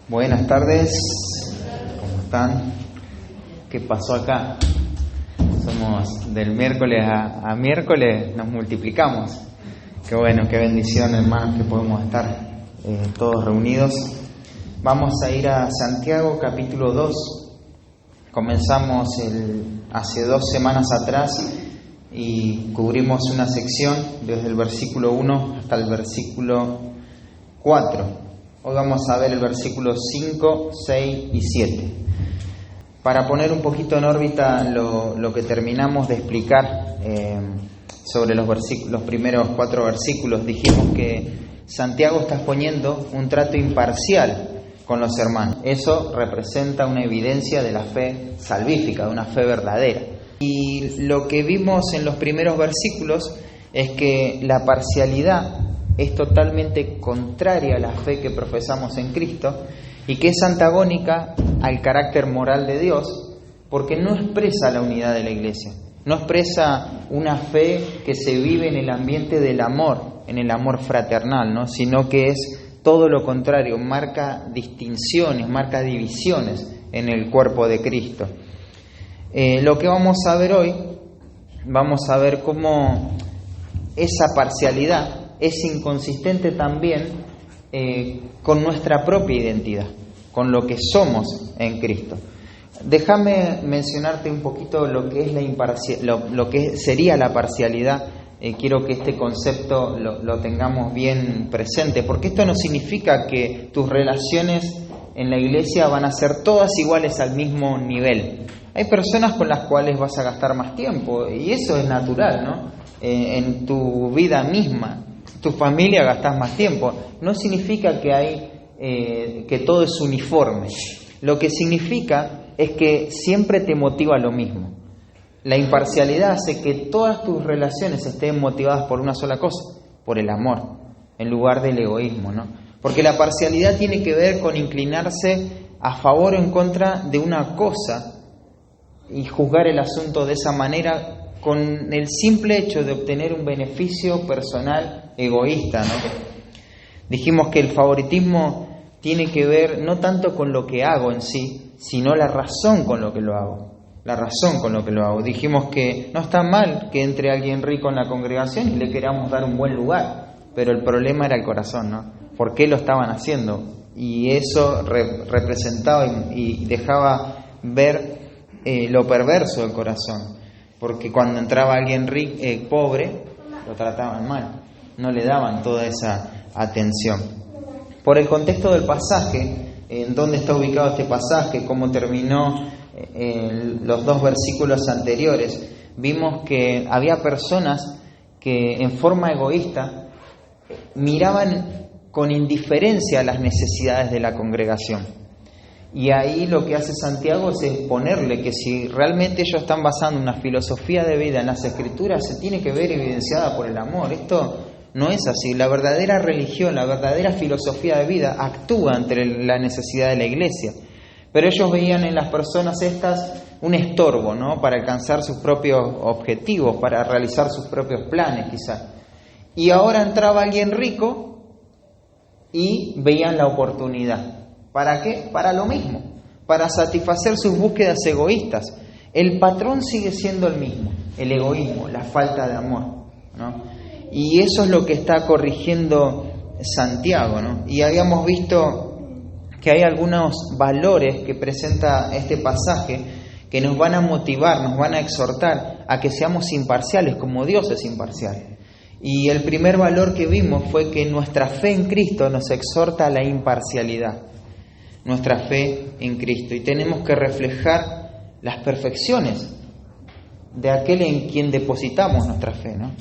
Buenas tardes, ¿cómo están? ¿Qué pasó acá? Somos del miércoles a miércoles, nos multiplicamos. Qué bueno, qué bendición, hermanos, que podemos estar todos reunidos. Vamos a ir a Santiago capítulo 2. Comenzamos hace 2 semanas atrás y cubrimos una sección desde el versículo 1 hasta el versículo 4. Hoy vamos a ver el versículo 5, 6 y 7. Para poner un poquito en órbita lo que terminamos de explicar sobre los primeros 4 versículos, dijimos que Santiago está exponiendo un trato imparcial con los hermanos. Eso representa una evidencia de la fe salvífica, de una fe verdadera. Y lo que vimos en los primeros versículos es que la parcialidad es totalmente contraria a la fe que profesamos en Cristo y que es antagónica al carácter moral de Dios, porque no expresa la unidad de la Iglesia, no expresa una fe que se vive en el ambiente del amor, en el amor fraternal, ¿no? Sino que es todo lo contrario, marca distinciones, marca divisiones en el cuerpo de Cristo. Lo que vamos a ver hoy, vamos a ver cómo esa parcialidad es inconsistente también con nuestra propia identidad, con lo que somos en Cristo. Déjame mencionarte un poquito lo que es lo que sería la parcialidad. Quiero que este concepto lo tengamos bien presente, porque esto no significa que tus relaciones en la iglesia van a ser todas iguales al mismo nivel. Hay personas con las cuales vas a gastar más tiempo, y eso es natural, ¿no? En tu vida misma, tu familia gastas más tiempo. No significa que todo es uniforme. Lo que significa es que siempre te motiva lo mismo. La imparcialidad hace que todas tus relaciones estén motivadas por una sola cosa, por el amor, en lugar del egoísmo, ¿no? Porque la parcialidad tiene que ver con inclinarse a favor o en contra de una cosa y juzgar el asunto de esa manera con el simple hecho de obtener un beneficio personal egoísta, ¿no? Dijimos que el favoritismo tiene que ver no tanto con lo que hago en sí, sino la razón con lo que lo hago. La razón con lo que lo hago. Dijimos que no está mal que entre alguien rico en la congregación y le queramos dar un buen lugar, pero el problema era el corazón, ¿no? ¿Por qué lo estaban haciendo? Y eso representaba y dejaba ver lo perverso del corazón. Porque cuando entraba alguien pobre, lo trataban mal, no le daban toda esa atención. Por el contexto del pasaje, en dónde está ubicado este pasaje, cómo terminó los 2 versículos anteriores, vimos que había personas que en forma egoísta miraban con indiferencia las necesidades de la congregación. Y ahí lo que hace Santiago es exponerle que si realmente ellos están basando una filosofía de vida en las Escrituras, se tiene que ver evidenciada por el amor. Esto no es así. La verdadera religión, la verdadera filosofía de vida actúa ante la necesidad de la iglesia. Pero ellos veían en las personas estas un estorbo, ¿no? Para alcanzar sus propios objetivos, para realizar sus propios planes quizás. Y ahora entraba alguien rico y veían la oportunidad. ¿Para qué? Para lo mismo, para satisfacer sus búsquedas egoístas. El patrón sigue siendo el mismo, el egoísmo, la falta de amor, ¿no? Y eso es lo que está corrigiendo Santiago, ¿no? Y habíamos visto que hay algunos valores que presenta este pasaje que nos van a motivar, nos van a exhortar a que seamos imparciales como Dios es imparcial. Y el primer valor que vimos fue que nuestra fe en Cristo nos exhorta a la imparcialidad. Nuestra fe en Cristo, y tenemos que reflejar las perfecciones de aquel en quien depositamos nuestra fe, ¿no?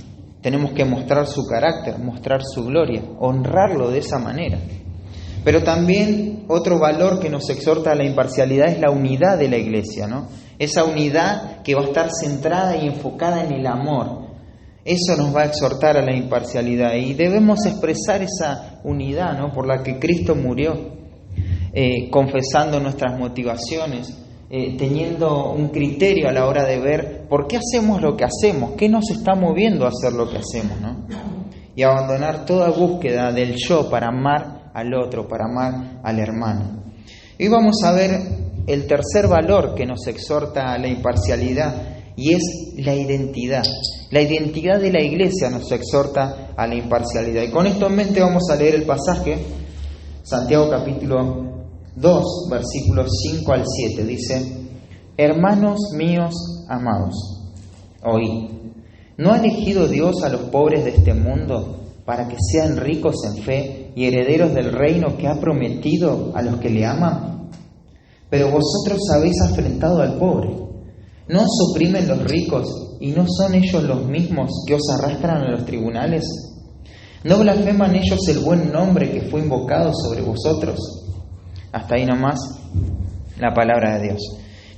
Tenemos que mostrar su carácter, mostrar su gloria, honrarlo de esa manera. Pero también otro valor que nos exhorta a la imparcialidad es la unidad de la iglesia, ¿no? Esa unidad que va a estar centrada y enfocada en el amor. Eso nos va a exhortar a la imparcialidad y debemos expresar esa unidad, ¿no? Por la que Cristo murió. Confesando nuestras motivaciones, teniendo un criterio a la hora de ver por qué hacemos lo que hacemos, qué nos está moviendo a hacer lo que hacemos, ¿no? Y abandonar toda búsqueda del yo para amar al otro, para amar al hermano. Hoy vamos a ver el tercer valor que nos exhorta a la imparcialidad, y es la identidad. La identidad de la iglesia nos exhorta a la imparcialidad. Y con esto en mente vamos a leer el pasaje, Santiago capítulo 2, versículos 5 al 7. Dice: Hermanos míos amados, oíd. ¿No ha elegido Dios a los pobres de este mundo para que sean ricos en fe y herederos del reino que ha prometido a los que le aman? Pero vosotros habéis afrentado al pobre. ¿No os oprimen los ricos y no son ellos los mismos que os arrastran a los tribunales? ¿No blasfeman ellos el buen nombre que fue invocado sobre vosotros? Hasta ahí nomás la palabra de Dios.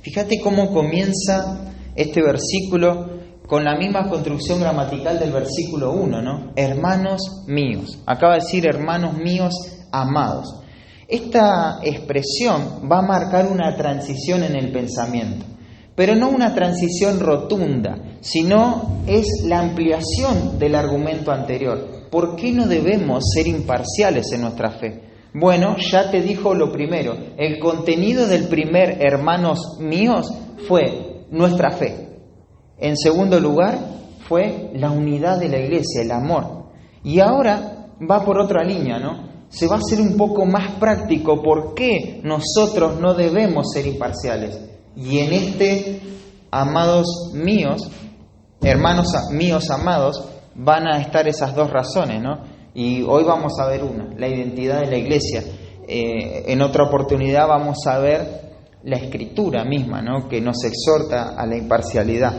Fíjate cómo comienza este versículo con la misma construcción gramatical del versículo 1, ¿no? Hermanos míos. Acaba de decir hermanos míos amados. Esta expresión va a marcar una transición en el pensamiento, pero no una transición rotunda, sino es la ampliación del argumento anterior. ¿Por qué no debemos ser imparciales en nuestra fe? Bueno, ya te dijo lo primero. El contenido del primer hermanos míos fue nuestra fe. En segundo lugar, fue la unidad de la iglesia, el amor. Y ahora va por otra línea, ¿no? Se va a hacer un poco más práctico por qué nosotros no debemos ser imparciales. Y en este, amados míos, hermanos míos amados, van a estar esas dos razones, ¿no? Y hoy vamos a ver una, la identidad de la iglesia. En otra oportunidad vamos a ver la escritura misma, ¿no? Que nos exhorta a la imparcialidad.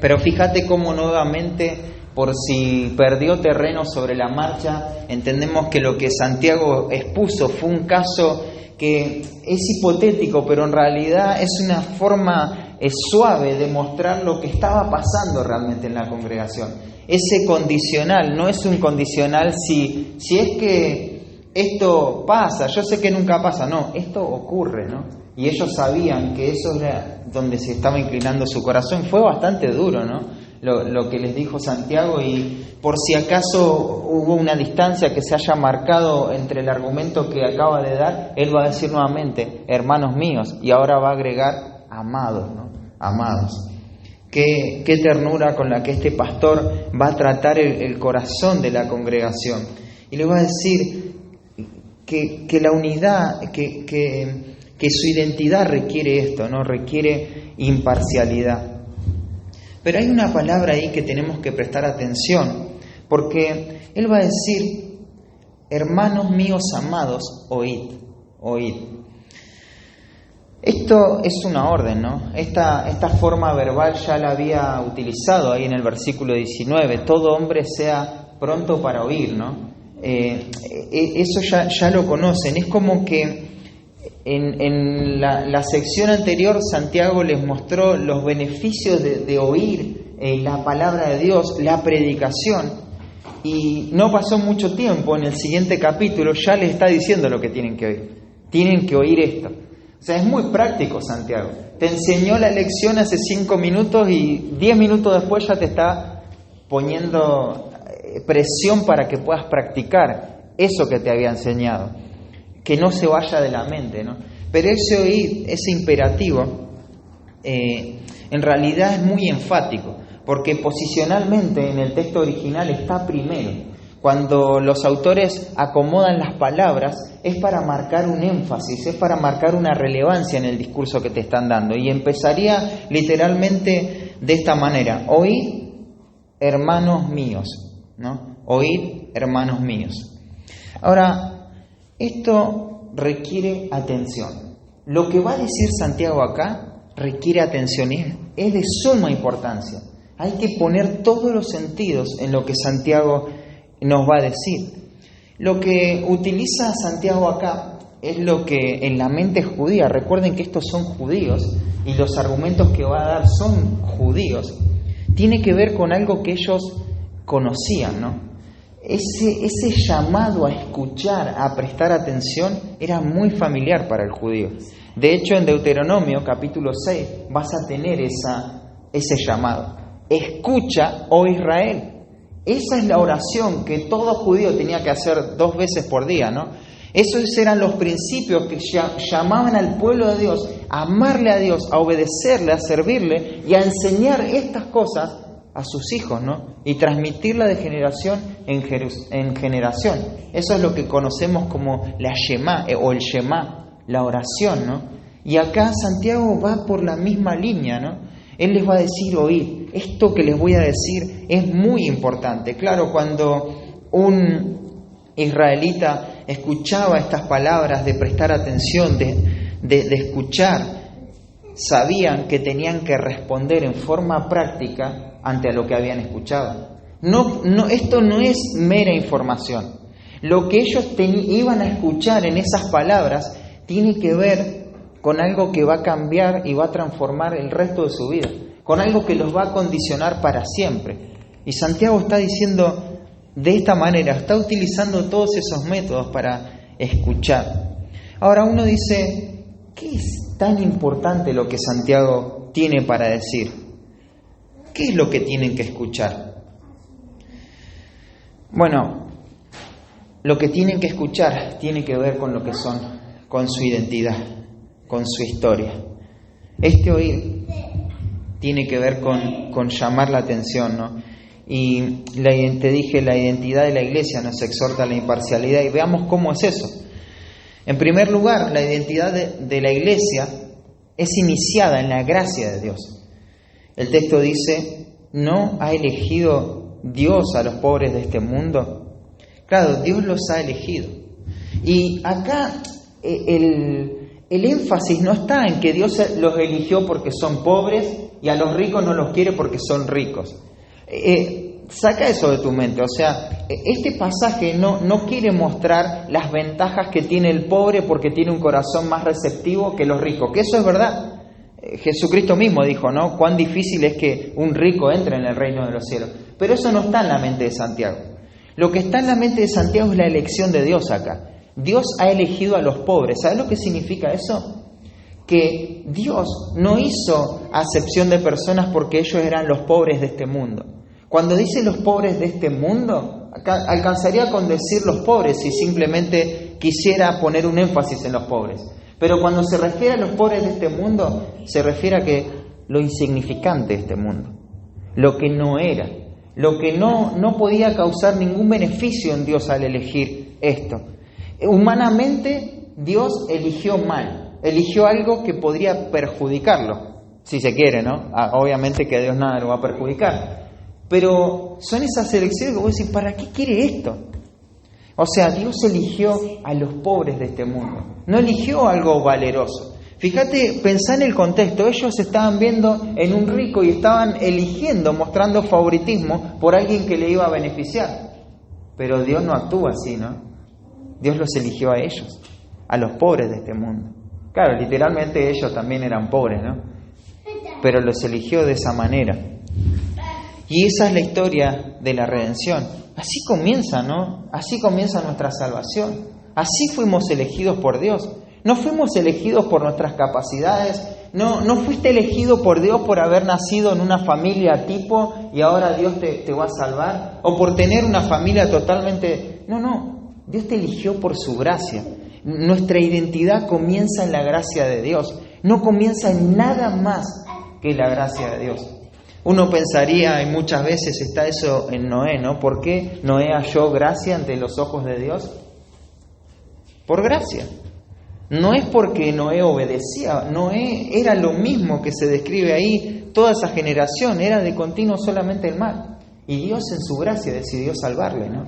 Pero fíjate cómo nuevamente, por si perdió terreno sobre la marcha, entendemos que lo que Santiago expuso fue un caso que es hipotético, pero en realidad es una forma suave de mostrar lo que estaba pasando realmente en la congregación. Ese condicional no es un condicional si es que esto pasa, yo sé que nunca pasa, no, esto ocurre, ¿no? Y ellos sabían que eso era donde se estaba inclinando su corazón. Fue bastante duro, ¿no? Lo que les dijo Santiago, y por si acaso hubo una distancia que se haya marcado entre el argumento que acaba de dar, él va a decir nuevamente, hermanos míos, y ahora va a agregar amados, ¿no? Amados. Qué ternura con la que este pastor va a tratar el corazón de la congregación. Y le va a decir que la unidad, que su identidad requiere esto, ¿no? Requiere imparcialidad. Pero hay una palabra ahí que tenemos que prestar atención, porque él va a decir, hermanos míos amados, oíd, oíd. Esto es una orden, ¿no? Esta forma verbal ya la había utilizado ahí en el versículo 19, todo hombre sea pronto para oír, ¿no? Eso ya lo conocen. Es como que en la sección anterior Santiago les mostró los beneficios de oír la palabra de Dios, la predicación, y no pasó mucho tiempo, en el siguiente capítulo ya les está diciendo lo que tienen que oír. Tienen que oír esto. O sea, es muy práctico Santiago. Te enseñó la lección hace 5 minutos y 10 minutos después ya te está poniendo presión para que puedas practicar eso que te había enseñado. Que no se vaya de la mente, ¿no? Pero ese oír, ese imperativo, en realidad es muy enfático, porque posicionalmente en el texto original está primero. Cuando los autores acomodan las palabras, es para marcar un énfasis, es para marcar una relevancia en el discurso que te están dando. Y empezaría literalmente de esta manera: oíd, hermanos míos, ¿no? Oíd, hermanos míos. Ahora, esto requiere atención. Lo que va a decir Santiago acá requiere atención, es de suma importancia. Hay que poner todos los sentidos en lo que Santiago nos va a decir. Lo que utiliza Santiago acá es lo que en la mente judía, recuerden que estos son judíos y los argumentos que va a dar son judíos, tiene que ver con algo que ellos conocían, ¿no? Ese llamado a escuchar, a prestar atención, era muy familiar para el judío. De hecho, en Deuteronomio capítulo 6 vas a tener ese llamado. Escucha, oh Israel. Esa es la oración que todo judío tenía que hacer 2 veces por día, ¿no? Esos eran los principios que llamaban al pueblo de Dios a amarle a Dios, a obedecerle, a servirle y a enseñar estas cosas a sus hijos, ¿no? Y transmitirla de generación en generación. Eso es lo que conocemos como la Shema o el Shema, la oración, ¿no? Y acá Santiago va por la misma línea, ¿no? Él les va a decir, oíd, esto que les voy a decir es muy importante. Claro, cuando un israelita escuchaba estas palabras de prestar atención, de escuchar, sabían que tenían que responder en forma práctica ante lo que habían escuchado. Esto no es mera información. Lo que ellos iban a escuchar en esas palabras tiene que ver con algo que va a cambiar y va a transformar el resto de su vida, con algo que los va a condicionar para siempre. Y Santiago está diciendo de esta manera, está utilizando todos esos métodos para escuchar. Ahora uno dice, ¿qué es tan importante lo que Santiago tiene para decir? ¿Qué es lo que tienen que escuchar? Bueno, lo que tienen que escuchar tiene que ver con lo que son, con su identidad, con su historia. Este oír tiene que ver con llamar la atención, ¿no? Y te dije, la identidad de la iglesia nos exhorta a la imparcialidad, y veamos cómo es eso. En primer lugar, la identidad de la iglesia es iniciada en la gracia de Dios. El texto dice, ¿no ha elegido Dios a los pobres de este mundo? Claro, Dios los ha elegido. Y acá el énfasis no está en que Dios los eligió porque son pobres y a los ricos no los quiere porque son ricos. Saca eso de tu mente. O sea, este pasaje no quiere mostrar las ventajas que tiene el pobre porque tiene un corazón más receptivo que los ricos, que eso es verdad. Jesucristo mismo dijo, ¿no? Cuán difícil es que un rico entre en el reino de los cielos. Pero eso no está en la mente de Santiago. Lo que está en la mente de Santiago es la elección de Dios acá. Dios ha elegido a los pobres. ¿Sabes lo que significa eso? Que Dios no hizo acepción de personas porque ellos eran los pobres de este mundo. Cuando dice los pobres de este mundo, alcanzaría con decir los pobres si simplemente quisiera poner un énfasis en los pobres. Pero cuando se refiere a los pobres de este mundo, se refiere a que lo insignificante de este mundo, lo que no era, lo que no podía causar ningún beneficio en Dios al elegir esto. Humanamente, Dios eligió mal, eligió algo que podría perjudicarlo, si se quiere, ¿no? Obviamente que a Dios nada lo va a perjudicar. Pero son esas elecciones que vos decís, ¿para qué quiere esto? O sea, Dios eligió a los pobres de este mundo, no eligió algo valeroso. Fíjate, pensá en el contexto, ellos estaban viendo en un rico y estaban eligiendo, mostrando favoritismo por alguien que le iba a beneficiar. Pero Dios no actúa así, ¿no? Dios los eligió a ellos, a los pobres de este mundo. Claro, literalmente ellos también eran pobres, ¿no? Pero los eligió de esa manera. Y esa es la historia de la redención. Así comienza, ¿no? Así comienza nuestra salvación. Así fuimos elegidos por Dios. No fuimos elegidos por nuestras capacidades. No fuiste elegido por Dios por haber nacido en una familia tipo y ahora Dios te va a salvar. O por tener una familia totalmente... No. Dios te eligió por su gracia. Nuestra identidad comienza en la gracia de Dios. No comienza en nada más que la gracia de Dios. Uno pensaría, y muchas veces está eso en Noé, ¿no? ¿Por qué Noé halló gracia ante los ojos de Dios? Por gracia. No es porque Noé obedecía. Noé era lo mismo que se describe ahí. Toda esa generación era de continuo solamente el mal. Y Dios en su gracia decidió salvarle, ¿no?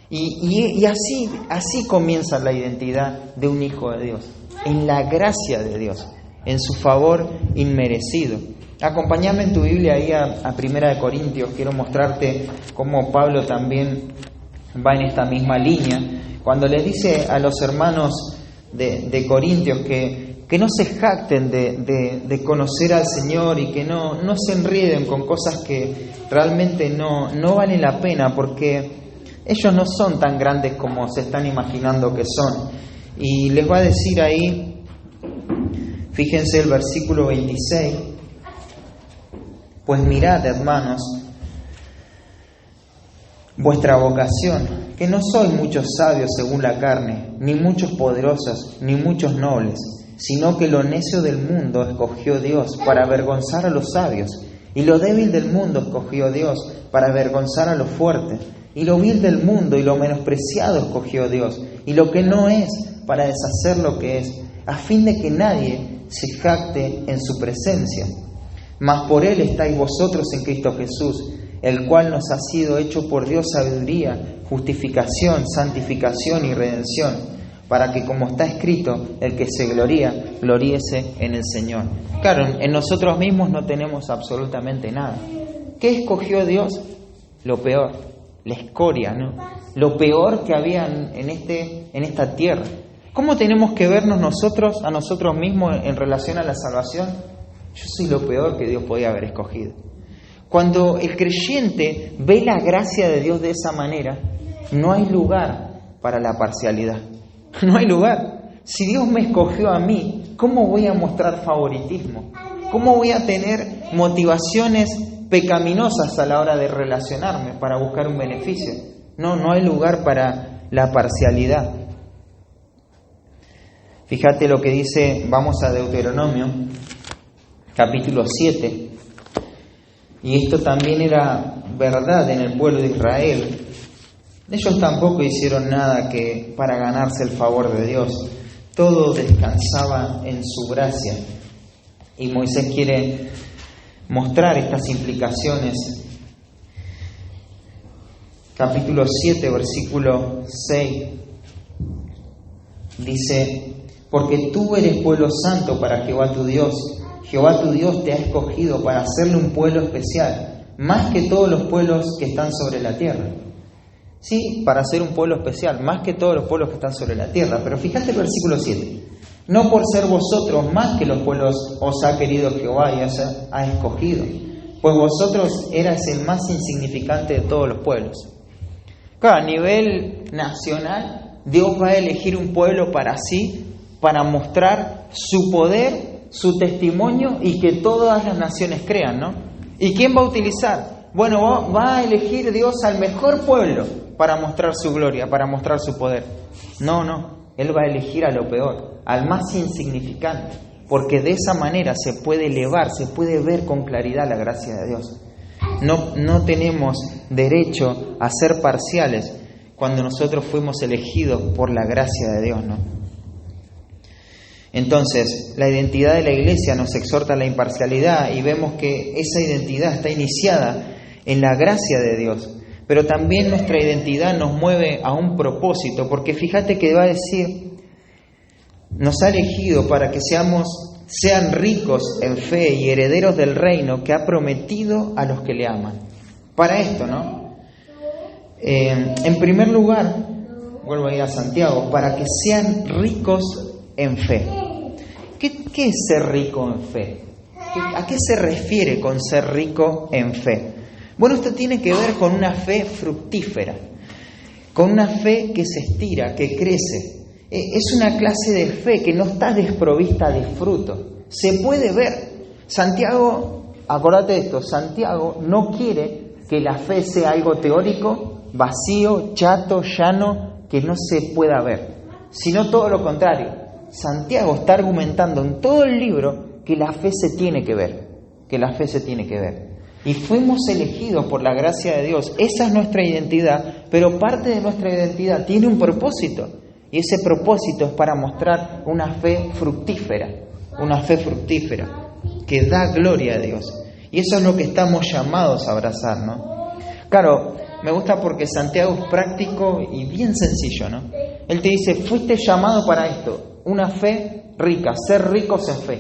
Y así comienza la identidad de un hijo de Dios. En la gracia de Dios. En su favor inmerecido. Acompáñame en tu Biblia ahí a 1 Corintios. Quiero mostrarte cómo Pablo también va en esta misma línea. Cuando le dice a los hermanos de Corintios que no se jacten de conocer al Señor y que no se enrieden con cosas que realmente no valen la pena, porque ellos no son tan grandes como se están imaginando que son. Y les va a decir ahí, fíjense el versículo 26, pues mirad, hermanos, vuestra vocación, que no sois muchos sabios según la carne, ni muchos poderosos, ni muchos nobles, sino que lo necio del mundo escogió Dios para avergonzar a los sabios, y lo débil del mundo escogió Dios para avergonzar a los fuertes, y lo vil del mundo y lo menospreciado escogió Dios, y lo que no es para deshacer lo que es, a fin de que nadie se jacte en su presencia. Mas por Él estáis vosotros en Cristo Jesús, el cual nos ha sido hecho por Dios sabiduría, justificación, santificación y redención, para que, como está escrito, el que se gloría, gloríese en el Señor. Claro, en nosotros mismos no tenemos absolutamente nada. ¿Qué escogió Dios? Lo peor, la escoria, ¿no? Lo peor que había en esta tierra. ¿Cómo tenemos que vernos nosotros a nosotros mismos en relación a la salvación? Yo soy lo peor que Dios podía haber escogido. Cuando el creyente ve la gracia de Dios de esa manera, no hay lugar para la parcialidad. No hay lugar. Si Dios me escogió a mí, ¿cómo voy a mostrar favoritismo? ¿Cómo voy a tener motivaciones pecaminosas a la hora de relacionarme para buscar un beneficio? No hay lugar para la parcialidad. Fíjate lo que dice, vamos a Deuteronomio, capítulo 7. Y esto también era verdad en el pueblo de Israel. Ellos tampoco hicieron nada que para ganarse el favor de Dios. Todo descansaba en su gracia. Y Moisés quiere mostrar estas implicaciones. Capítulo 7, versículo 6. Dice: porque tú eres pueblo santo para Jehová tu Dios. Jehová tu Dios te ha escogido para hacerle un pueblo especial, más que todos los pueblos que están sobre la tierra. Sí, para ser un pueblo especial, más que todos los pueblos que están sobre la tierra. Pero fíjate el versículo 7. No por ser vosotros más que los pueblos os ha querido Jehová y os ha escogido, pues vosotros erais el más insignificante de todos los pueblos. Claro, a nivel nacional, Dios va a elegir un pueblo para sí, para mostrar su poder, su testimonio y que todas las naciones crean, ¿no? ¿Y quién va a utilizar? Bueno, va a elegir Dios al mejor pueblo para mostrar su gloria, para mostrar su poder. No, Él va a elegir a lo peor, al más insignificante, porque de esa manera se puede elevar, se puede ver con claridad la gracia de Dios. No tenemos derecho a ser parciales cuando nosotros fuimos elegidos por la gracia de Dios, ¿no? Entonces, la identidad de la Iglesia nos exhorta a la imparcialidad y vemos que esa identidad está iniciada en la gracia de Dios. Pero también nuestra identidad nos mueve a un propósito, porque fíjate que va a decir, nos ha elegido para que sean ricos en fe y herederos del reino que ha prometido a los que le aman. Para esto, ¿no? En primer lugar, vuelvo a ir a Santiago, para que sean ricos en fe. ¿Qué es ser rico en fe? ¿A qué se refiere con ser rico en fe? Bueno, esto tiene que ver con una fe fructífera, con una fe que se estira, que crece. Es una clase de fe que no está desprovista de fruto. Se puede ver. Santiago, acordate de esto, Santiago no quiere que la fe sea algo teórico, vacío, chato, llano, que no se pueda ver, sino todo lo contrario. Santiago está argumentando en todo el libro que la fe se tiene que ver, Y fuimos elegidos por la gracia de Dios. Esa es nuestra identidad, pero parte de nuestra identidad tiene un propósito. Y ese propósito es para mostrar una fe fructífera, que da gloria a Dios. Y eso es lo que estamos llamados a abrazar, ¿no? Claro, me gusta porque Santiago es práctico y bien sencillo, ¿no? Él te dice, fuiste llamado para esto. Una fe rica, ser ricos en fe.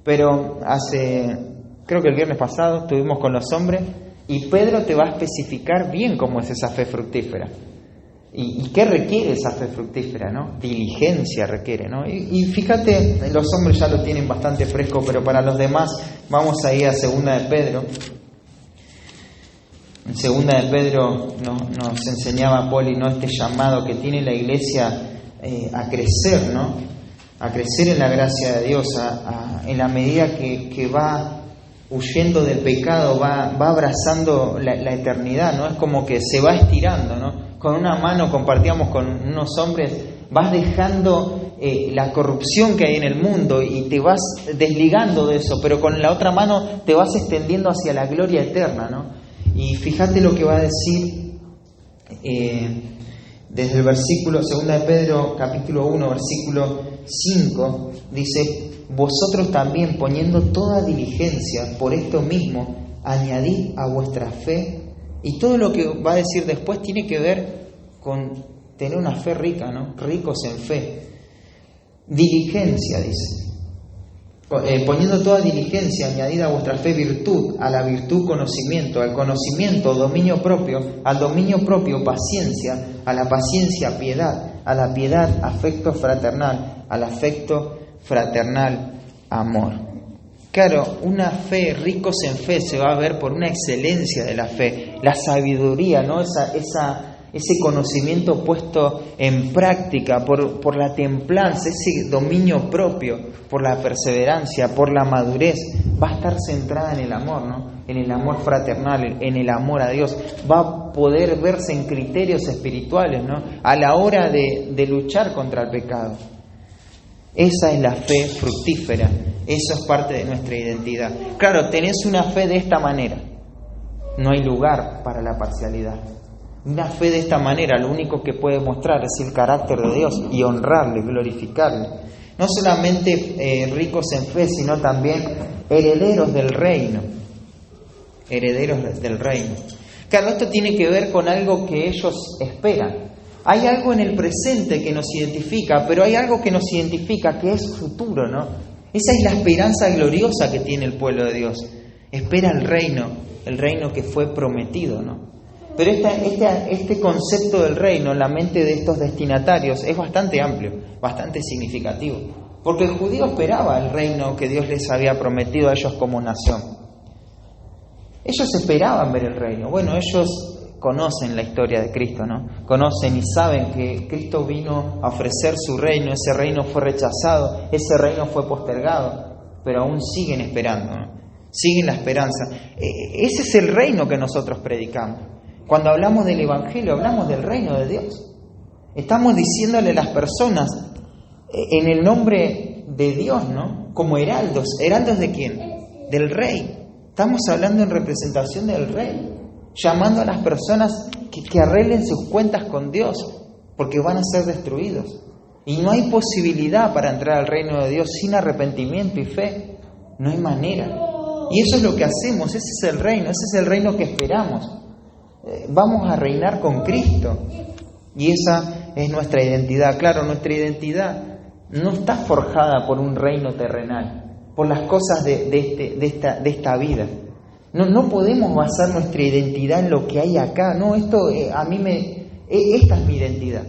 Pero creo que el viernes pasado estuvimos con los hombres y Pedro te va a especificar bien cómo es esa fe fructífera. ¿Y qué requiere esa fe fructífera, no? Diligencia requiere, ¿no? Y fíjate, los hombres ya lo tienen bastante fresco, pero para los demás vamos a ir a Segunda de Pedro. En Segunda de Pedro nos enseñaba Poli, ¿no? Este llamado que tiene la Iglesia a crecer, ¿no? A crecer en la gracia de Dios, en la medida que va huyendo del pecado, va abrazando la eternidad, ¿no? Es como que se va estirando, ¿no? Con una mano, compartíamos con unos hombres, vas dejando la corrupción que hay en el mundo y te vas desligando de eso, pero con la otra mano te vas extendiendo hacia la gloria eterna, ¿no? Y fíjate lo que va a decir desde el versículo 2 de Pedro, capítulo 1, versículo 5, dice: vosotros también, poniendo toda diligencia por esto mismo, añadid a vuestra fe. Y todo lo que va a decir después tiene que ver con tener una fe rica, ¿no? Ricos en fe. Diligencia, dice. Poniendo toda diligencia, añadid a vuestra fe virtud, a la virtud conocimiento, al conocimiento dominio propio, al dominio propio paciencia, a la paciencia piedad, a la piedad afecto fraternal, al afecto fraternal amor. Claro, una fe, ricos en fe, se va a ver por una excelencia de la fe, la sabiduría, ¿no? Ese conocimiento puesto en práctica, por la templanza, ese dominio propio, por la perseverancia, por la madurez, va a estar centrada en el amor, ¿no? En el amor fraternal, en el amor a Dios. Va a poder verse en criterios espirituales, ¿no? A la hora de luchar contra el pecado. Esa es la fe fructífera, eso es parte de nuestra identidad. Claro, tenés una fe de esta manera, no hay lugar para la parcialidad. Una fe de esta manera lo único que puede mostrar es el carácter de Dios y honrarle, glorificarle. No solamente ricos en fe, sino también herederos del reino. Herederos del reino. Claro, esto tiene que ver con algo que ellos esperan. Hay algo en el presente que nos identifica, pero hay algo que nos identifica que es futuro, ¿no? Esa es la esperanza gloriosa que tiene el pueblo de Dios. Espera el reino que fue prometido, ¿no? Pero este concepto del reino en la mente de estos destinatarios es bastante amplio, bastante significativo. Porque el judío esperaba el reino que Dios les había prometido a ellos como nación. Ellos esperaban ver el reino. Bueno, ellos conocen la historia de Cristo, ¿no? Conocen y saben que Cristo vino a ofrecer su reino, ese reino fue rechazado, ese reino fue postergado, pero aún siguen esperando, ¿no? Siguen la esperanza. Ese es el reino que nosotros predicamos. Cuando hablamos del Evangelio, hablamos del reino de Dios. Estamos diciéndole a las personas en el nombre de Dios, ¿no? Como heraldos. ¿Heraldos de quién? Del Rey. Estamos hablando en representación del Rey, llamando a las personas que arreglen sus cuentas con Dios, porque van a ser destruidos. Y no hay posibilidad para entrar al reino de Dios sin arrepentimiento y fe. No hay manera. Y eso es lo que hacemos, ese es el reino, ese es el reino que esperamos. Vamos a reinar con Cristo. Y esa es nuestra identidad. Claro, nuestra identidad no está forjada por un reino terrenal, por las cosas de esta vida. No podemos basar nuestra identidad en lo que hay acá. No, esta es mi identidad.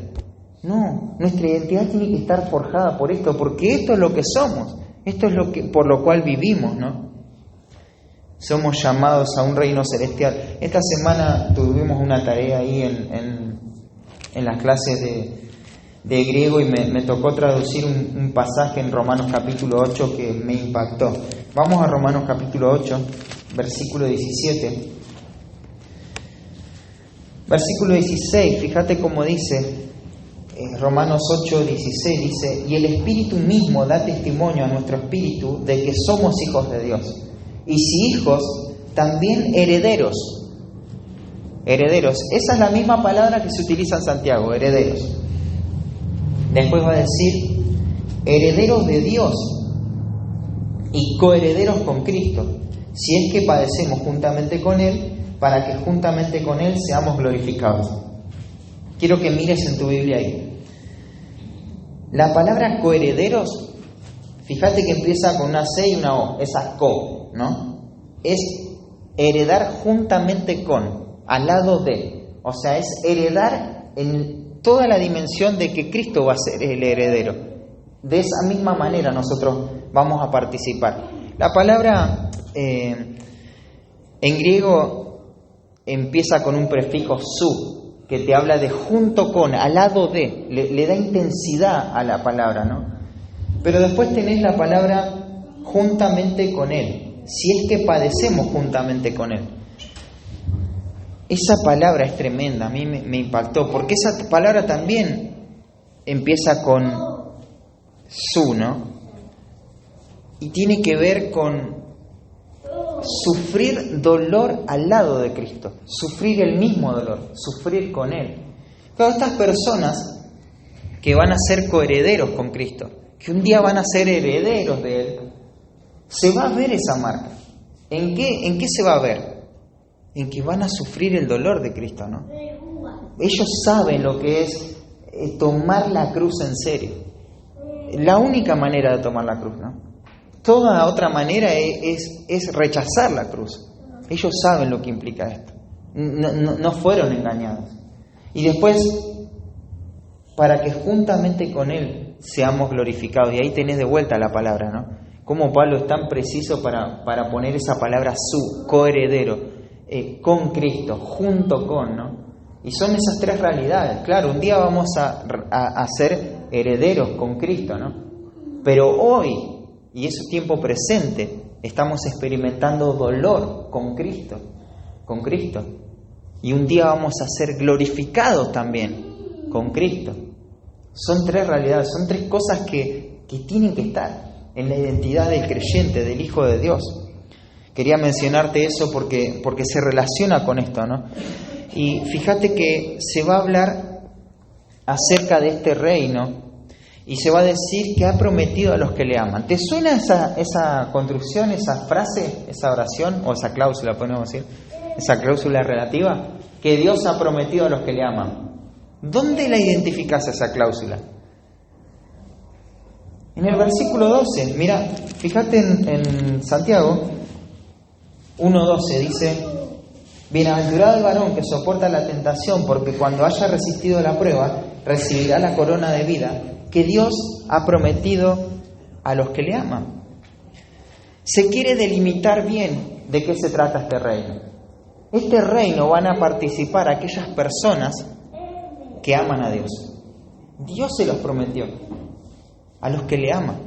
No, nuestra identidad tiene que estar forjada por esto, porque esto es lo que somos. Esto es por lo cual vivimos, ¿no? Somos llamados a un reino celestial. Esta semana tuvimos una tarea ahí en las clases de griego y me tocó traducir un pasaje en Romanos capítulo 8 que me impactó. Vamos a Romanos capítulo 8, versículo 17. Versículo 16, fíjate cómo dice Romanos 8, 16, dice: y el Espíritu mismo da testimonio a nuestro espíritu de que somos hijos de Dios. Y si hijos, también herederos. Herederos. Esa es la misma palabra que se utiliza en Santiago, herederos. Después va a decir, herederos de Dios y coherederos con Cristo, si es que padecemos juntamente con Él, para que juntamente con Él seamos glorificados. Quiero que mires en tu Biblia ahí. La palabra coherederos, fíjate que empieza con una C y una O, esa co, ¿no? Es heredar juntamente con, al lado de, o sea, es heredar en toda la dimensión de que Cristo va a ser el heredero. De esa misma manera nosotros vamos a participar. La palabra en griego empieza con un prefijo su, que te habla de junto con, al lado de, le da intensidad a la palabra, ¿no? Pero después tenés la palabra juntamente con Él, si es que padecemos juntamente con Él. Esa palabra es tremenda, a mí me impactó, porque esa palabra también empieza con su, ¿no? Y tiene que ver con sufrir dolor al lado de Cristo, sufrir el mismo dolor, sufrir con Él. Claro, estas personas que van a ser coherederos con Cristo, que un día van a ser herederos de Él, se va a ver esa marca. ¿En qué se va a ver? En que van a sufrir el dolor de Cristo, ¿no? Ellos saben lo que es tomar la cruz en serio. La única manera de tomar la cruz, ¿no? Toda otra manera es rechazar la cruz. Ellos saben lo que implica esto. No fueron engañados. Y después, para que juntamente con Él seamos glorificados. Y ahí tenés de vuelta la palabra, ¿no? Cómo Pablo es tan preciso para poner esa palabra su, coheredero, con Cristo, junto con, ¿no? Y son esas tres realidades. Claro, un día vamos a ser herederos con Cristo, ¿no? Pero hoy, y es tiempo presente, estamos experimentando dolor con Cristo. Y un día vamos a ser glorificados también con Cristo. Son tres realidades, son tres cosas que tienen que estar en la identidad del creyente, del Hijo de Dios. Quería mencionarte eso porque se relaciona con esto, ¿no? Y fíjate que se va a hablar acerca de este reino y se va a decir que ha prometido a los que le aman. ¿Te suena esa construcción, esa frase, esa oración o esa cláusula, podemos decir? Esa cláusula relativa, que Dios ha prometido a los que le aman. ¿Dónde la identificas esa cláusula? En el versículo 12, mira, fíjate en Santiago 1:12 dice: bienaventurado el varón que soporta la tentación, porque cuando haya resistido la prueba, recibirá la corona de vida que Dios ha prometido a los que le aman. Se quiere delimitar bien de qué se trata este reino. Este reino van a participar aquellas personas que aman a Dios. Dios se los prometió a los que le aman.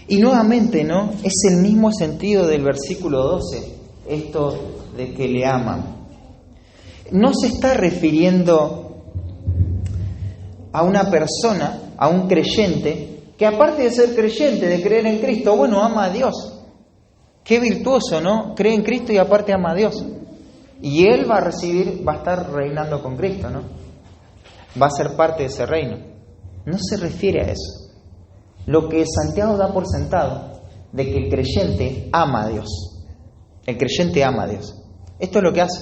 Y nuevamente, ¿no? Es el mismo sentido del versículo 12, esto de que le aman. No se está refiriendo a una persona, a un creyente, que aparte de ser creyente, de creer en Cristo, bueno, ama a Dios. Qué virtuoso, ¿no? Cree en Cristo y aparte ama a Dios. Y él va a estar reinando con Cristo, ¿no? Va a ser parte de ese reino. No se refiere a eso. Lo que Santiago da por sentado, de que el creyente ama a Dios. El creyente ama a Dios. Esto es lo que hace.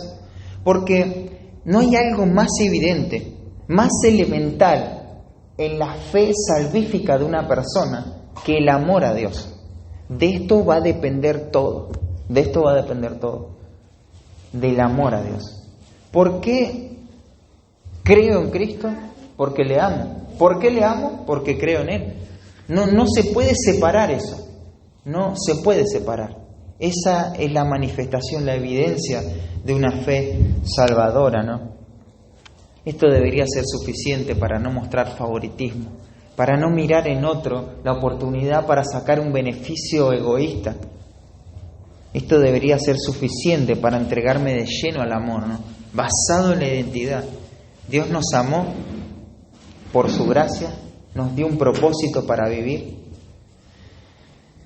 Porque no hay algo más evidente, más elemental en la fe salvífica de una persona que el amor a Dios. De esto va a depender todo. Del amor a Dios. ¿Por qué creo en Cristo? Porque le amo. ¿Por qué le amo? Porque creo en Él. No se puede separar eso. No se puede separar. Esa es la manifestación, la evidencia de una fe salvadora, ¿no? Esto debería ser suficiente para no mostrar favoritismo, para no mirar en otro la oportunidad para sacar un beneficio egoísta. Esto debería ser suficiente para entregarme de lleno al amor, ¿no? Basado en la identidad. Dios nos amó por su gracia, nos dio un propósito para vivir.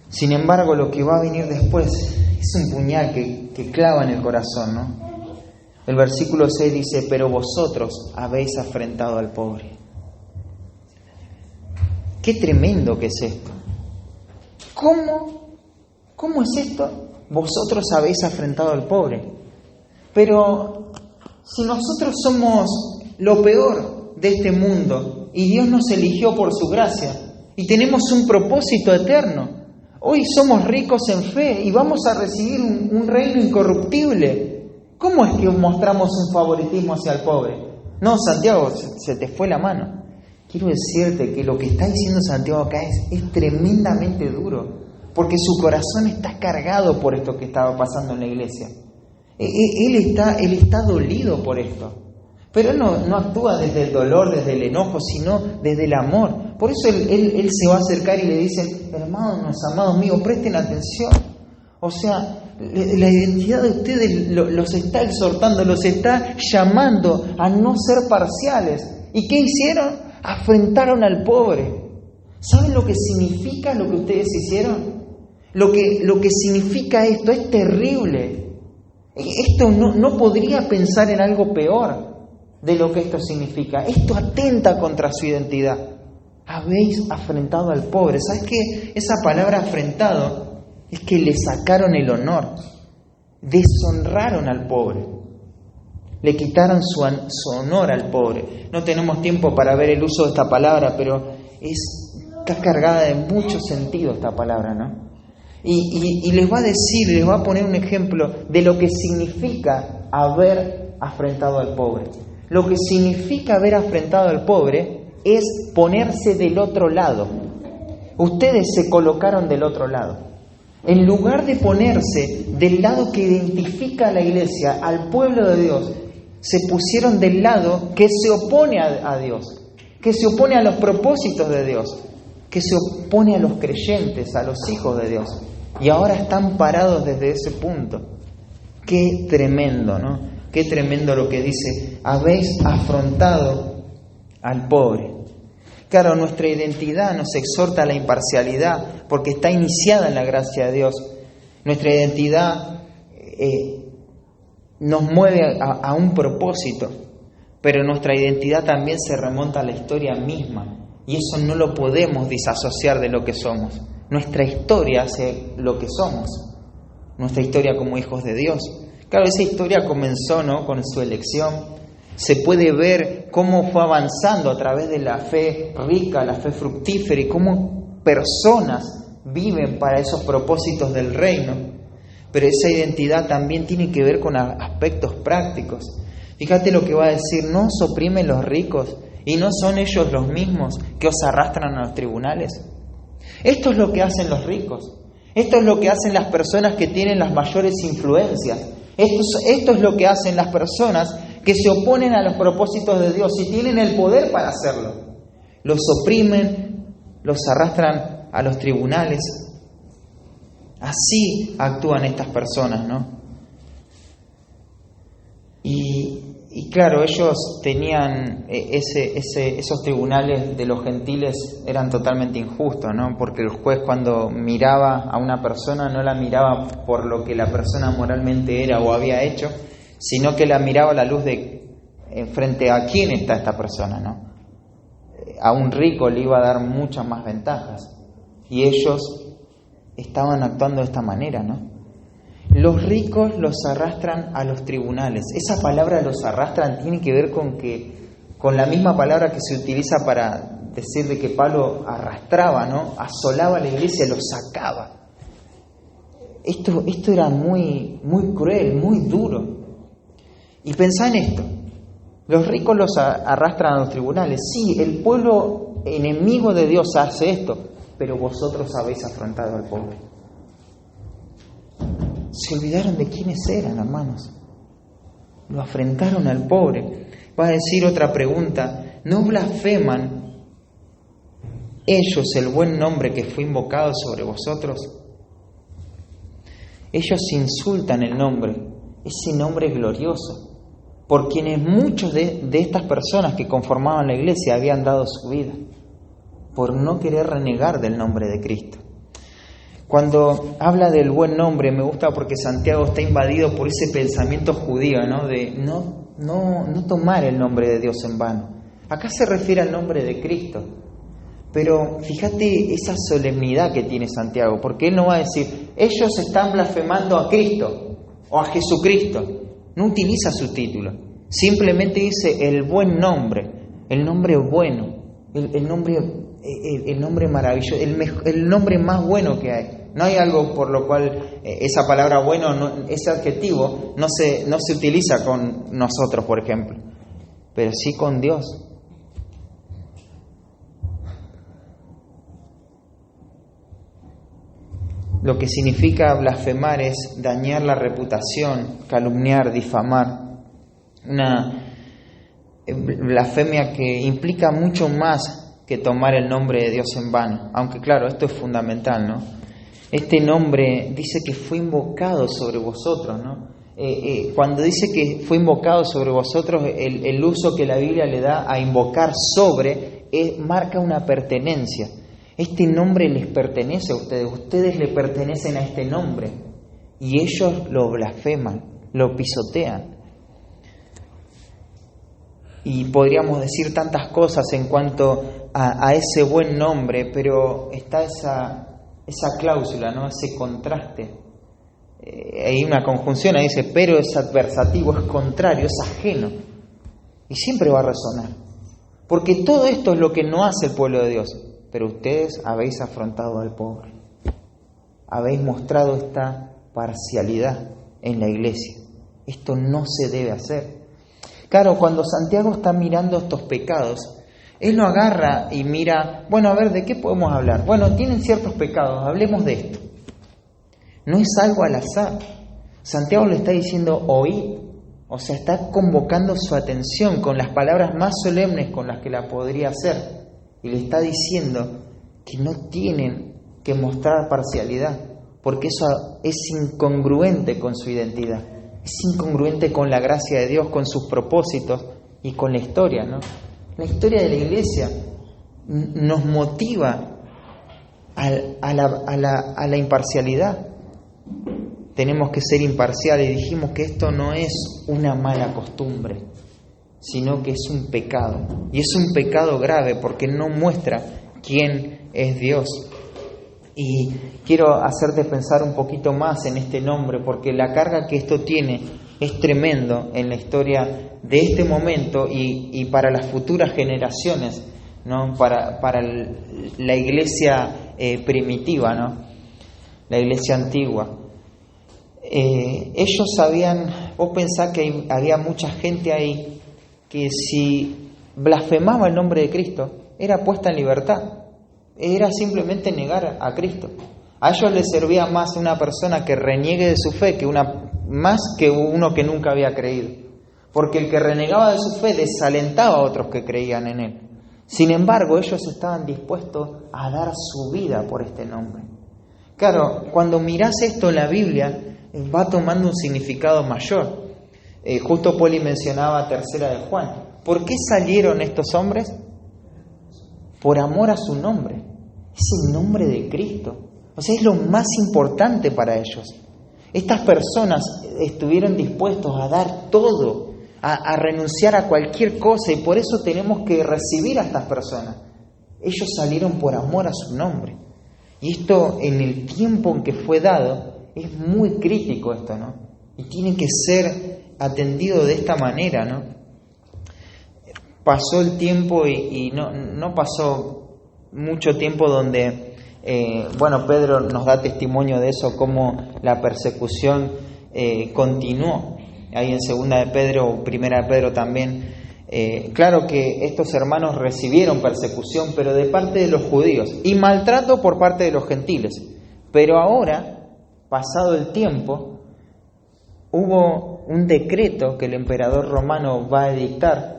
Sin embargo, lo que va a venir después es un puñal que clava en el corazón, ¿no? El versículo 6 dice: pero vosotros habéis afrentado al pobre. Qué tremendo que es esto. ¿Cómo es esto? Vosotros habéis afrentado al pobre. Pero si nosotros somos lo peor de este mundo y Dios nos eligió por su gracia y tenemos un propósito eterno, hoy somos ricos en fe y vamos a recibir un reino incorruptible. ¿Cómo es que mostramos un favoritismo hacia el pobre? No, Santiago, se te fue la mano. Quiero decirte que lo que está diciendo Santiago acá es tremendamente duro, porque su corazón está cargado por esto que estaba pasando en la iglesia. Él está dolido por esto, pero él no actúa desde el dolor, desde el enojo, sino desde el amor. Por eso él se va a acercar y le dice: hermanos, amados míos, presten atención. O sea, la identidad de ustedes los está exhortando, los está llamando a no ser parciales. ¿Y qué hicieron? Afrentaron al pobre. ¿Saben lo que significa lo que ustedes hicieron? Lo que significa esto es terrible. Esto no podría pensar en algo peor de lo que esto significa. Esto atenta contra su identidad. Habéis afrentado al pobre. ¿Sabes qué? Esa palabra afrentado es que le sacaron el honor, deshonraron al pobre, le quitaron su honor al pobre. No tenemos tiempo para ver el uso de esta palabra, pero está cargada de mucho sentido esta palabra, ¿no? Y les va a decir, les va a poner un ejemplo de lo que significa haber afrentado al pobre. Lo que significa haber afrentado al pobre es ponerse del otro lado. Ustedes se colocaron del otro lado. En lugar de ponerse del lado que identifica a la iglesia, al pueblo de Dios, se pusieron del lado que se opone a Dios, que se opone a los propósitos de Dios, que se opone a los creyentes, a los hijos de Dios. Y ahora están parados desde ese punto. Qué tremendo, ¿no? Qué tremendo lo que dice, habéis afrontado al pobre. Claro, nuestra identidad nos exhorta a la imparcialidad porque está iniciada en la gracia de Dios. Nuestra identidad nos mueve a un propósito, pero nuestra identidad también se remonta a la historia misma y eso no lo podemos disasociar de lo que somos. Nuestra historia hace lo que somos, nuestra historia como hijos de Dios. Claro, esa historia comenzó, ¿no?, con su elección. Se puede ver cómo fue avanzando a través de la fe rica, la fe fructífera y cómo personas viven para esos propósitos del reino. Pero esa identidad también tiene que ver con aspectos prácticos. Fíjate lo que va a decir, no os oprimen los ricos y no son ellos los mismos que os arrastran a los tribunales. Esto es lo que hacen los ricos. Esto es lo que hacen las personas que tienen las mayores influencias. Esto es lo que hacen las personas que se oponen a los propósitos de Dios y tienen el poder para hacerlo. Los oprimen, los arrastran a los tribunales. Así actúan estas personas, ¿no? Y claro, ellos tenían esos tribunales de los gentiles eran totalmente injustos, ¿no? Porque el juez cuando miraba a una persona no la miraba por lo que la persona moralmente era o había hecho, sino que la miraba a la luz de frente a quién está esta persona, ¿no? A un rico le iba a dar muchas más ventajas y ellos estaban actuando de esta manera, ¿no? Los ricos los arrastran a los tribunales. Esa palabra los arrastran tiene que ver con la misma palabra que se utiliza para decir de que Pablo arrastraba, ¿no? Asolaba a la iglesia, los sacaba. Esto era muy, muy cruel, muy duro. Y pensá en esto. Los ricos los arrastran a los tribunales. Sí, el pueblo enemigo de Dios hace esto, pero vosotros habéis afrontado al pobre. Se olvidaron de quiénes eran, hermanos. Lo afrentaron al pobre. Va a decir otra pregunta. ¿No blasfeman ellos el buen nombre que fue invocado sobre vosotros? Ellos insultan el nombre, ese nombre glorioso, por quienes muchos de estas personas que conformaban la iglesia habían dado su vida, por no querer renegar del nombre de Cristo. Cuando habla del buen nombre, me gusta porque Santiago está invadido por ese pensamiento judío, ¿no? De no tomar el nombre de Dios en vano. Acá se refiere al nombre de Cristo. Pero fíjate esa solemnidad que tiene Santiago, porque él no va a decir, ellos están blasfemando a Cristo o a Jesucristo. No utiliza su título. Simplemente dice el buen nombre, el nombre bueno, el nombre maravilloso, el nombre más bueno que hay. No hay algo por lo cual esa palabra bueno, ese adjetivo, no se utiliza con nosotros, por ejemplo, pero sí con Dios. Lo que significa blasfemar es dañar la reputación, calumniar, difamar. Una blasfemia que implica mucho más que tomar el nombre de Dios en vano. Aunque claro, esto es fundamental, ¿no? Este nombre dice que fue invocado sobre vosotros, ¿no? Cuando dice que fue invocado sobre vosotros, el uso que la Biblia le da a invocar sobre marca una pertenencia. Este nombre les pertenece a ustedes le pertenecen a este nombre y ellos lo blasfeman, lo pisotean. Y podríamos decir tantas cosas en cuanto a ese buen nombre, pero está esa cláusula, ¿no? Ese contraste. Hay una conjunción, ahí dice, pero es adversativo, es contrario, es ajeno. Y siempre va a resonar. Porque todo esto es lo que no hace el pueblo de Dios. Pero ustedes habéis afrontado al pobre. Habéis mostrado esta parcialidad en la iglesia. Esto no se debe hacer. Claro, cuando Santiago está mirando estos pecados, él lo agarra y mira, bueno, a ver, ¿de qué podemos hablar? Bueno, tienen ciertos pecados, hablemos de esto. No es algo al azar. Santiago le está diciendo oíd, o sea, está convocando su atención con las palabras más solemnes con las que la podría hacer. Y le está diciendo que no tienen que mostrar parcialidad, porque eso es incongruente con su identidad. Es incongruente con la gracia de Dios, con sus propósitos y con la historia, ¿no? La historia de la iglesia nos motiva a la imparcialidad. Tenemos que ser imparciales y dijimos que esto no es una mala costumbre, sino que es un pecado. Y es un pecado grave porque no muestra quién es Dios. Y quiero hacerte pensar un poquito más en este nombre, porque la carga que esto tiene es tremendo en la historia de este momento y para las futuras generaciones, ¿no? Para la iglesia primitiva, ¿no? La iglesia antigua. Ellos sabían, vos pensás que había mucha gente ahí que si blasfemaba el nombre de Cristo era puesta en libertad. Era simplemente negar a Cristo. A ellos les servía más una persona que reniegue de su fe más que uno que nunca había creído. Porque el que renegaba de su fe desalentaba a otros que creían en él. Sin embargo, ellos estaban dispuestos a dar su vida por este nombre. Claro, cuando mirás esto en la Biblia, va tomando un significado mayor. Justo Poli mencionaba Tercera de Juan. ¿Por qué salieron estos hombres? Por amor a su nombre. Es el nombre de Cristo. O sea, es lo más importante para ellos. Estas personas estuvieron dispuestos a dar todo, a renunciar a cualquier cosa, y por eso tenemos que recibir a estas personas. Ellos salieron por amor a su nombre. Y esto, en el tiempo en que fue dado, es muy crítico esto, ¿no? Y tiene que ser atendido de esta manera, ¿no? Pasó el tiempo y no pasó mucho tiempo donde, Pedro nos da testimonio de eso, cómo la persecución continuó. Ahí en Segunda de Pedro, Primera de Pedro también. Claro que estos hermanos recibieron persecución, pero de parte de los judíos, y maltrato por parte de los gentiles. Pero ahora, pasado el tiempo, hubo un decreto que el emperador romano va a edictar,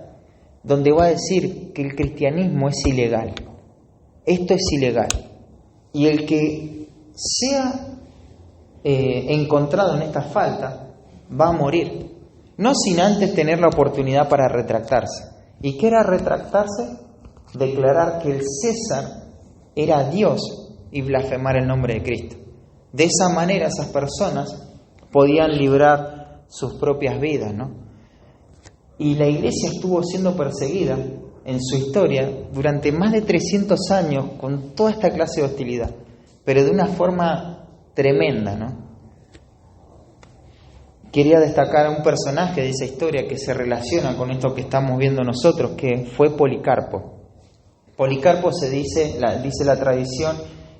donde va a decir que el cristianismo es ilegal. Esto es ilegal. Y el que sea encontrado en esta falta va a morir. No sin antes tener la oportunidad para retractarse. ¿Y qué era retractarse? Declarar que el César era Dios y blasfemar el nombre de Cristo. De esa manera esas personas podían librar sus propias vidas, ¿no? Y la iglesia estuvo siendo perseguida en su historia durante más de 300 años con toda esta clase de hostilidad, pero de una forma tremenda, ¿no? Quería destacar a un personaje de esa historia que se relaciona con esto que estamos viendo nosotros, que fue Policarpo. Policarpo dice la tradición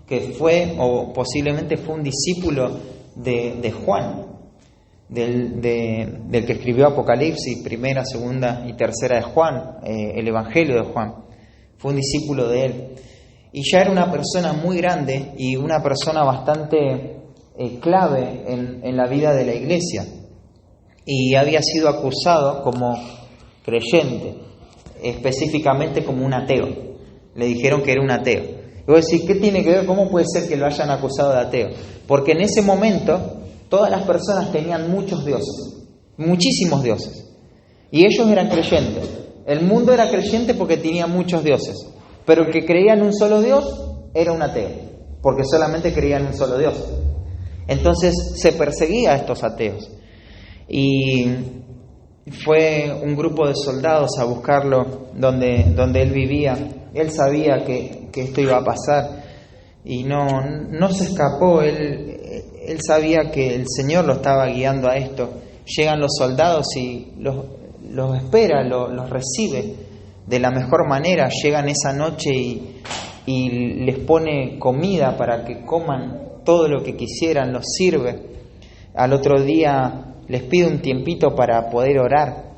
que fue, o posiblemente fue un discípulo de Juan, del que escribió Apocalipsis, primera, segunda y tercera de Juan, el Evangelio de Juan. Fue un discípulo de él. Y ya era una persona muy grande y una persona bastante clave en la vida de la iglesia. Y había sido acusado como creyente, específicamente como un ateo. Le dijeron que era un ateo. Y vos decís, ¿qué tiene que ver? ¿Cómo puede ser que lo hayan acusado de ateo? Porque en ese momento todas las personas tenían muchos dioses, muchísimos dioses. Y ellos eran creyentes. El mundo era creyente porque tenía muchos dioses. Pero el que creía en un solo Dios era un ateo, porque solamente creía en un solo Dios. Entonces se perseguía a estos ateos. Y fue un grupo de soldados a buscarlo donde él vivía. Él sabía que esto iba a pasar y no se escapó. Él sabía que el Señor lo estaba guiando a esto. Llegan los soldados y los espera, los recibe de la mejor manera. Llegan esa noche y les pone comida para que coman todo lo que quisieran, los sirve. Al otro día les pide un tiempito para poder orar.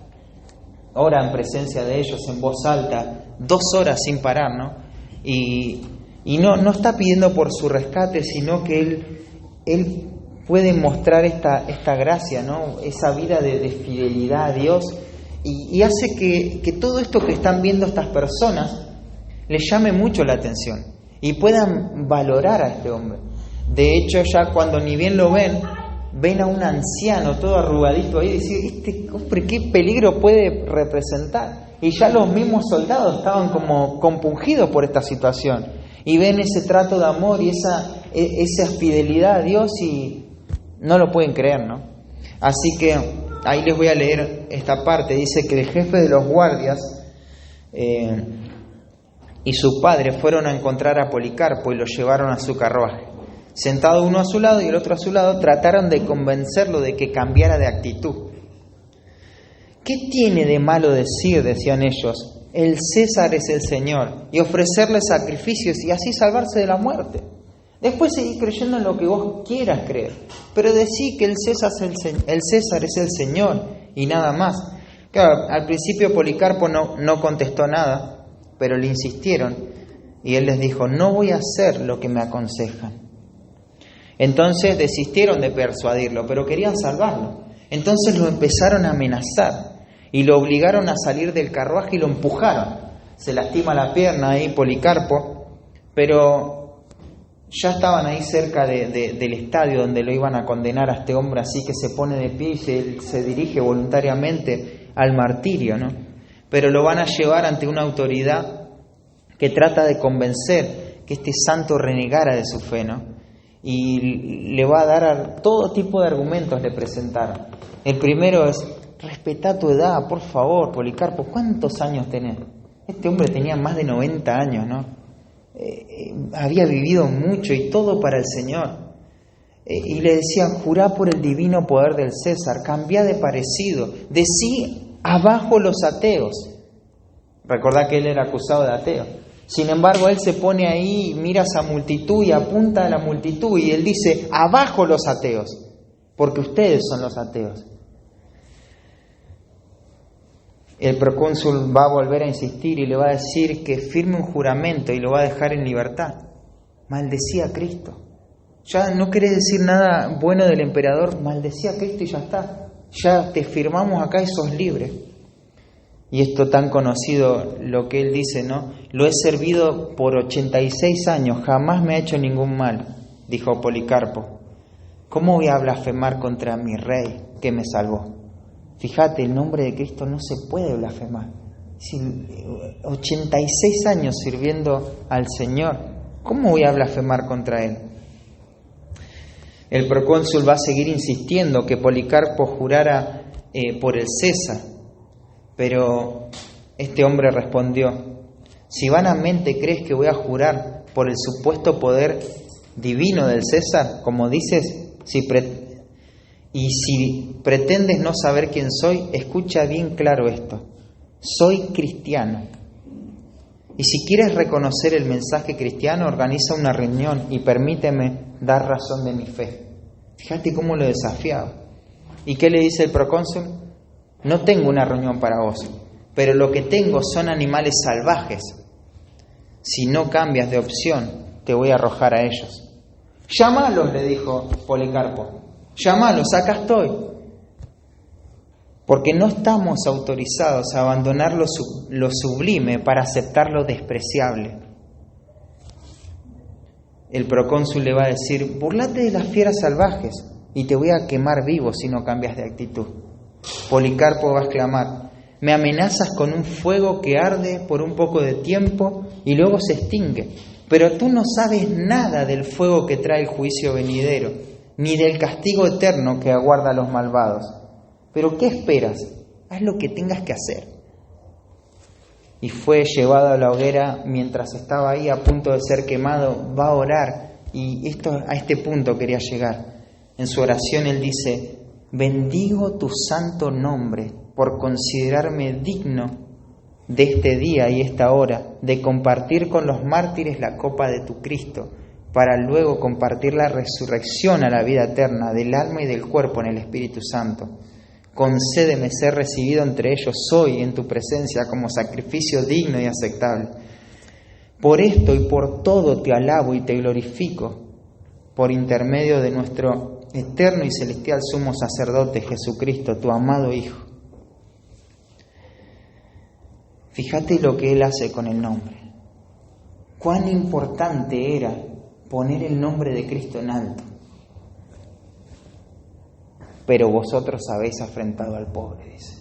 Ora en presencia de ellos en voz alta, 2 horas sin parar, ¿no? Y no está pidiendo por su rescate, sino que él puede mostrar esta gracia, ¿no? Esa vida de fidelidad a Dios, y hace que todo esto que están viendo estas personas les llame mucho la atención y puedan valorar a este hombre. De hecho, ya cuando ni bien lo ven a un anciano todo arrugadito ahí y dicen, este hombre, ¿qué peligro puede representar? Y ya los mismos soldados estaban como compungidos por esta situación y ven ese trato de amor y esa fidelidad a Dios y no lo pueden creer, ¿no? Así que ahí les voy a leer esta parte. Dice que el jefe de los guardias y su padre fueron a encontrar a Policarpo y lo llevaron a su carruaje. Sentado uno a su lado y el otro a su lado, trataron de convencerlo de que cambiara de actitud. ¿Qué tiene de malo decir, decían ellos, el César es el Señor, y ofrecerle sacrificios y así salvarse de la muerte? Después seguí creyendo en lo que vos quieras creer, pero decí que el César es el Señor y nada más. Claro, al principio Policarpo no contestó nada, pero le insistieron y él les dijo, no voy a hacer lo que me aconsejan. Entonces desistieron de persuadirlo, pero querían salvarlo. Entonces lo empezaron a amenazar y lo obligaron a salir del carruaje y lo empujaron. Se lastima la pierna ahí Policarpo, pero ya estaban ahí cerca del estadio donde lo iban a condenar a este hombre, así que se pone de pie y se dirige voluntariamente al martirio, ¿no? Pero lo van a llevar ante una autoridad que trata de convencer que este santo renegara de su fe, ¿no? Y le va a dar todo tipo de argumentos, le presentaron. El primero es, respetá tu edad, por favor, Policarpo, ¿cuántos años tenés? Este hombre tenía más de 90 años, ¿no? Había vivido mucho y todo para el Señor. Y le decían, jurá por el divino poder del César, cambia de parecido, decí abajo los ateos. Recordá que él era acusado de ateo. Sin embargo, él se pone ahí, mira a esa multitud y apunta a la multitud y él dice, abajo los ateos, porque ustedes son los ateos. El procónsul va a volver a insistir y le va a decir que firme un juramento y lo va a dejar en libertad. Maldecía a Cristo. Ya no querés decir nada bueno del emperador, maldecía a Cristo y ya está. Ya te firmamos acá y sos libre. Y esto tan conocido, lo que él dice, ¿no? Lo he servido por 86 años, jamás me ha hecho ningún mal, dijo Policarpo. ¿Cómo voy a blasfemar contra mi rey que me salvó? Fíjate, el nombre de Cristo no se puede blasfemar. 86 años sirviendo al Señor, ¿cómo voy a blasfemar contra él? El procónsul va a seguir insistiendo que Policarpo jurara por el César. Pero este hombre respondió, si vanamente crees que voy a jurar por el supuesto poder divino del César, como dices, si pretendes no saber quién soy, escucha bien claro esto, soy cristiano. Y si quieres reconocer el mensaje cristiano, organiza una reunión y permíteme dar razón de mi fe. Fíjate cómo lo desafiaba. ¿Y qué le dice el procónsul? No tengo una reunión para vos, pero lo que tengo son animales salvajes. Si no cambias de opción, te voy a arrojar a ellos. Llámalos, le dijo Policarpo. Llámalos, acá estoy. Porque no estamos autorizados a abandonar lo sublime para aceptar lo despreciable. el procónsul le va a decir: burlate de las fieras salvajes y te voy a quemar vivo si no cambias de actitud. Policarpo va a exclamar: me amenazas con un fuego que arde por un poco de tiempo y luego se extingue, pero tú no sabes nada del fuego que trae el juicio venidero, ni del castigo eterno que aguarda a los malvados. ¿Pero qué esperas? Haz lo que tengas que hacer. Y fue llevado a la hoguera. Mientras estaba ahí a punto de ser quemado, va a orar, y a este punto quería llegar. En su oración él dice: bendigo tu santo nombre por considerarme digno de este día y esta hora de compartir con los mártires la copa de tu Cristo, para luego compartir la resurrección a la vida eterna del alma y del cuerpo en el Espíritu Santo. Concédeme ser recibido entre ellos hoy en tu presencia como sacrificio digno y aceptable. Por esto y por todo te alabo y te glorifico, por intermedio de nuestro eterno y celestial sumo sacerdote Jesucristo, tu amado Hijo. Fíjate lo que él hace con el nombre. Cuán importante era poner el nombre de Cristo en alto. Pero vosotros habéis afrentado al pobre, dice.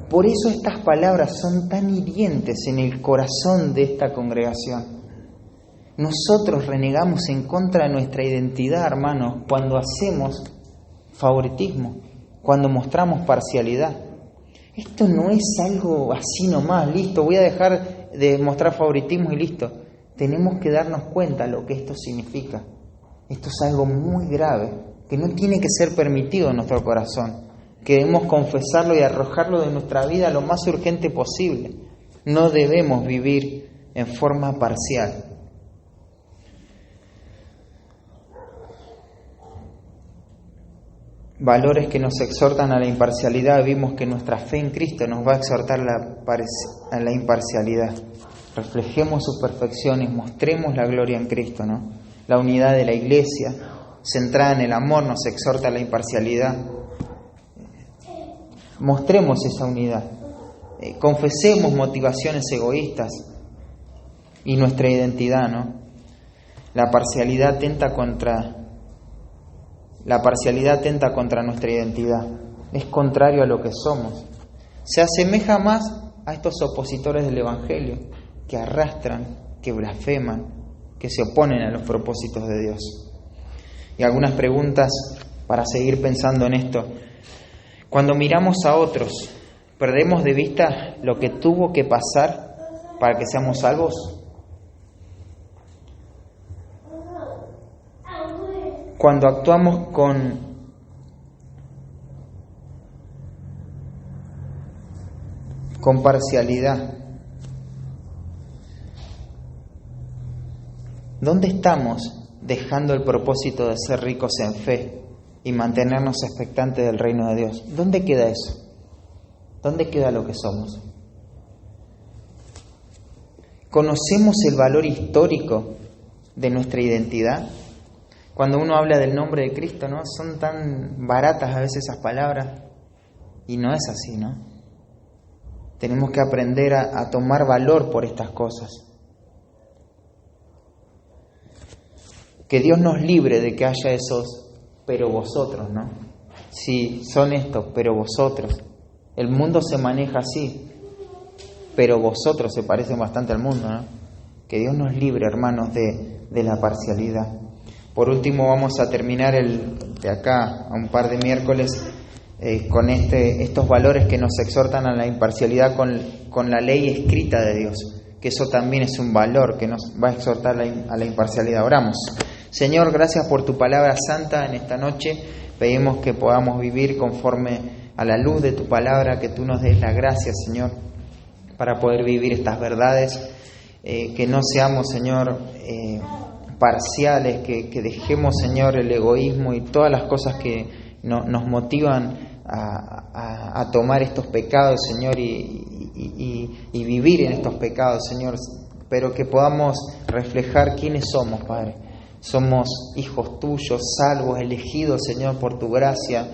Por eso estas palabras son tan hirientes en el corazón de esta congregación. Nosotros renegamos en contra de nuestra identidad, hermanos, cuando hacemos favoritismo, cuando mostramos parcialidad. Esto no es algo así nomás, listo, voy a dejar de mostrar favoritismo y listo. Tenemos que darnos cuenta de lo que esto significa. Esto es algo muy grave, que no tiene que ser permitido en nuestro corazón. Queremos confesarlo y arrojarlo de nuestra vida lo más urgente posible. No debemos vivir en forma parcial. Valores que nos exhortan a la imparcialidad. Vimos que nuestra fe en Cristo nos va a exhortar a la imparcialidad. Reflejemos sus perfecciones, mostremos la gloria en Cristo, ¿no? La unidad de la Iglesia, centrada en el amor, nos exhorta a la imparcialidad. Mostremos esa unidad. Confesemos motivaciones egoístas y nuestra identidad, ¿no? La parcialidad atenta contra nuestra identidad. Es contrario a lo que somos. Se asemeja más a estos opositores del Evangelio, que arrastran, que blasfeman, que se oponen a los propósitos de Dios. Y algunas preguntas para seguir pensando en esto. Cuando miramos a otros, ¿perdemos de vista lo que tuvo que pasar para que seamos salvos? Cuando actuamos con parcialidad, ¿dónde estamos dejando el propósito de ser ricos en fe y mantenernos expectantes del reino de Dios? ¿Dónde queda eso? ¿Dónde queda lo que somos? ¿Conocemos el valor histórico de nuestra identidad? Cuando uno habla del nombre de Cristo, ¿no? Son tan baratas a veces esas palabras, y no es así, ¿no? Tenemos que aprender a tomar valor por estas cosas. Que Dios nos libre de que haya esos pero vosotros, ¿no? Sí, son estos, pero vosotros. El mundo se maneja así, pero vosotros se parecen bastante al mundo, ¿no? Que Dios nos libre, hermanos, de la parcialidad. Por último, vamos a terminar de acá a un par de miércoles con estos valores que nos exhortan a la imparcialidad con la ley escrita de Dios, que eso también es un valor que nos va a exhortar a la imparcialidad. Oramos. Señor, gracias por tu palabra santa en esta noche. Pedimos que podamos vivir conforme a la luz de tu palabra, que tú nos des la gracia, Señor, para poder vivir estas verdades, que no seamos, Señor, parciales, que dejemos, Señor, el egoísmo y todas las cosas que nos motivan a tomar estos pecados, Señor, y vivir en estos pecados, Señor, pero que podamos reflejar quiénes somos, Padre. Somos hijos tuyos, salvos, elegidos, Señor, por tu gracia.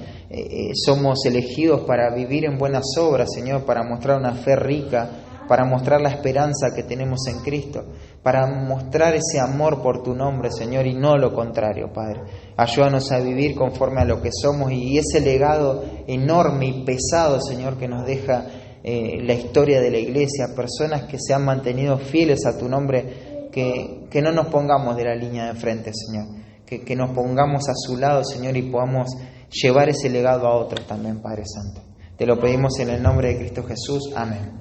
Somos elegidos para vivir en buenas obras, Señor, para mostrar una fe rica, para mostrar la esperanza que tenemos en Cristo. para mostrar ese amor por tu nombre, Señor, y no lo contrario, Padre. Ayúdanos a vivir conforme a lo que somos y ese legado enorme y pesado, Señor, que nos deja la historia de la iglesia, personas que se han mantenido fieles a tu nombre, que no nos pongamos de la línea de frente, Señor, que nos pongamos a su lado, Señor, y podamos llevar ese legado a otros también, Padre Santo. Te lo pedimos en el nombre de Cristo Jesús. Amén.